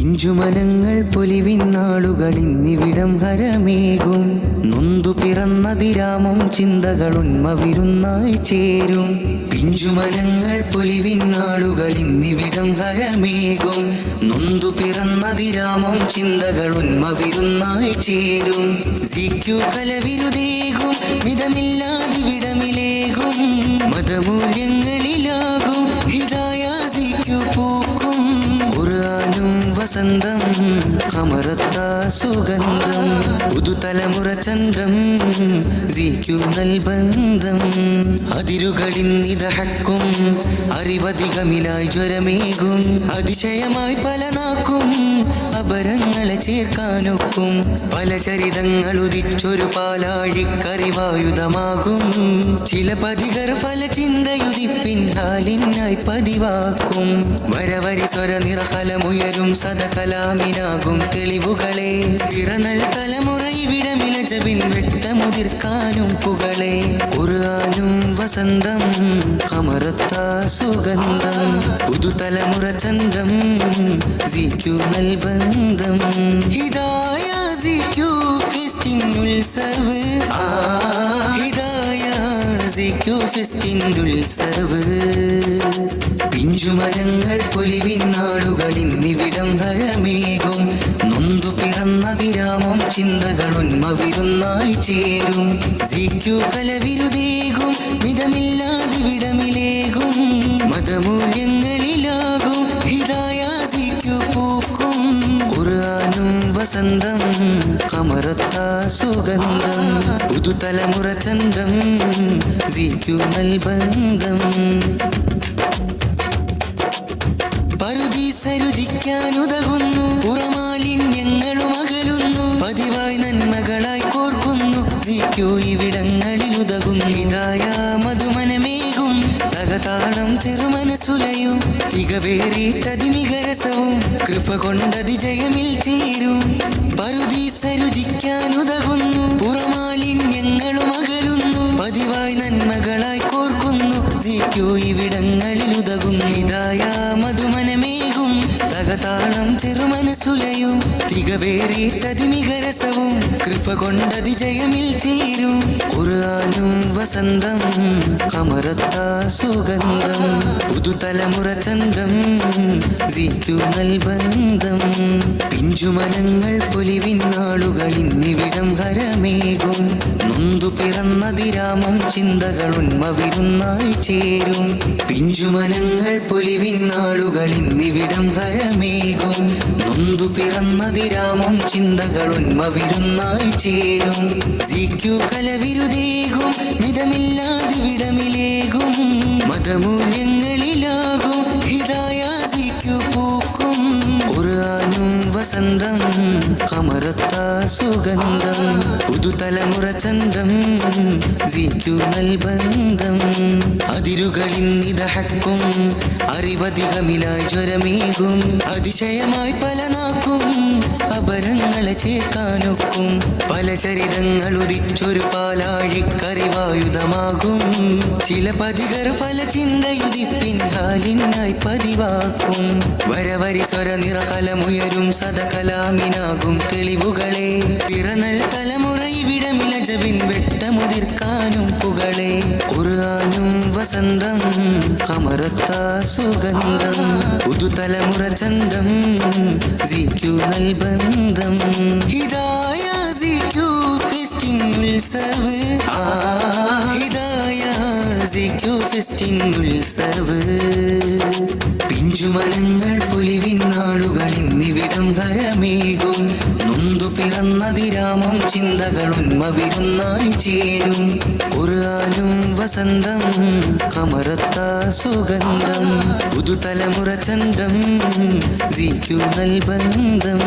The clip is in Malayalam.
പിഞ്ചുമനങ്ങൾ പൊലിവിന്നാളുകളിന്നിവിടം ഹരമേകും. നൊന്തു പിറന്നതിരാമം ചിന്തകളുന്മ വിരുന്നായി ചേരും. പിഞ്ചുമനങ്ങൾ പൊലിവിന്നാളുകളിന്നിവിടം ഹരമേകും. നൊന്തു പിറന്നതിരാമം ചിന്തകളുന്മ വിരുന്നായി ചേരും. സിക്കു കലവിരുതേകും മിതമില്ലാതിവിടമിലേകും. മതമൂല്യങ്ങളിലാകും ഹിദായ സിക്കു പൂക്കും. ഖുർആനും വസന്തം കമറത്ത സുഗന്ധം. പുതുതലമുറ ചന്തം സിക്കു നൽബന്ധം. അതിരുകളിന്നിതഹക്കും അറിവധികമിലായി ജ്വരമേകും. അതിശയമായി പല നാക്കും അപരങ്ങളെ ചേർക്കാനൊക്കും. പല ചരിതങ്ങൾ ഉദിച്ചൊരു പാലാഴിക്കറിവായുധമാകും. ചില പതികർ പല ചിന്തയുതിപ്പിൻഹാലിനായി പതിവാക്കും. വരവരി സ്വര നിറകലമുയരും സദകലാമിനാകും തെളിവുകളെ. പിറന്നൽ തലമുറ ഇവിടമിലജബിൻ വെട്ടമുതിർക്കാനും പുകളെ. ഖുർആനും വസന്തം കമറത്ത സുഗന്ധം. പുതുതലമുറ ചന്തം സിക്കു നൽബന്ധം. ഹിദായ സിക്കു ഫെസ്റ്റിനുത്സവ്. ഹിദായ സിക്കു ഫെസ്റ്റിനുത്സവ്. പിഞ്ചുമരങ്ങൾ പൊലിവിന്നാളുകളിന്നിവിടം ഹരമേകും. നൊന്തു പിറന്നതിരാമം ചിന്തകളുന്മ വിരുന്നായി ചേരും. സിക്കു കലവിരുതേകും മിതമില്ലാതിവിടമിലേകും. മതമൂല്യങ്ങളിലാകും ഹിദായ സിക്കു പൂക്കും. ഖുർആനും വസന്തം കമറത്ത സുഗന്ധം. പുതുതലമുറ ചന്തം സിക്കു നൽബന്ധം. പറുദീസ രുചിക്കാനുതകുന്നു. പുറമാലിന്യങ്ങളും അകലുന്നു. പതിവായി നന്മകളായി കോർക്കുന്നു. സിക്കു ഇവിടങ്ങളിലുതകുന്നു. ഹിദായ മധുമനമേകും തകതാളം ചെറുമനസുലയും. തികവേറിയിട്ടതിമികരസവും കൃപ കൊണ്ടതി ജയമിൽ ചേരും. പറുദീസ രുചിക്കാനുതകുന്നു. പുറമാലിന്യങ്ങളും അകലുന്നു. പതിവായി നന്മകളായി കോർക്കുന്നു. സിക്കു ഇവിടങ്ങളിലുതകുന്നു. ഹിദായ മധുമനമേകും തകതാളം ചെറുമനസുലയും. തികവേറിയിട്ടതിമികരസവും കൃപ കൊണ്ടതി ജയമിൽ ചേരും. ഖുർആനും വസന്തം കമറത്ത സുഗന്ധം. പുതുതലമുറ ചന്തം സിക്കു നൽബന്ധം. പിഞ്ചുമനങ്ങൾ പൊലിവിന്നാളുകളിന്നിവിടം ഹരമേകും. നൊന്തു പിറന്നതിരാമം ചിന്തകളുന്മ വിരുന്നായി ചേരും. പിഞ്ചുമനങ്ങൾ പൊലിവിന്നാളുകളിന്നിവിടം ഹരമേകും. നൊന്തു പിറന്നതിരാമം ചിന്തകളുന്മ വിരുന്നായി ചേരും. സിക്കു കലവിരുതേകും മിതമില്ലാതിവിടമിലേകും. മതമൂല്യങ്ങളിലാകും ഹിദായ സിക്കു പൂക്കും. ഖുർആനും വസന്തം കമറത്ത സുഗന്ധം. പുതുതലമുറ ചന്തം സിക്കു നൽബന്ധം. അതിരുകളിന്നിതഹക്കും അറിവധികമിലായി ജ്വരമേകും. അതിശയമായി പല നാക്കും അപരങ്ങളെ ചേർക്കാനൊക്കും. പല ചരിതങ്ങൾ ഉദിച്ചൊരു പാലാഴിക്കറിവായുധമാകും. ചില പതികർ പല ചിന്തയുതിപ്പിൻഹാലിനായി പതിവാക്കും. വരവരി സ്വര നിറകലമുയരും സദകലാമിനാകും തെളിവുകളെ. പിറന്നൽ തലമുറ ഇവിടമിലജബിൻ വെട്ടമുതിർക്കാനും പുകളെ. ഖുർആനും വസന്തം കമറത്ത സുഗന്ധം. പുതുതലമുറ ചന്തം സിക്കു നൽബന്ധം. ഹിദായ സിക്കു ഫെസ്റ്റിനുത്സവ്. ഹിദായ സിക്കു ഫെസ്റ്റിനുത്സവ്. പിഞ്ചുമനങ്ങൾ പൊലിവിന്നാളുകളിന്നിവിടം ഹരമേകും. നൊന്തു പിറന്നതിരാമം ചിന്തകളുന്മ വിരുന്നായി ചേരും. ഖുർആനും വസന്തം കമറത്ത സുഗന്ധം. പുതുതലമുറ ചന്തം സിക്കു നൽബന്ധം.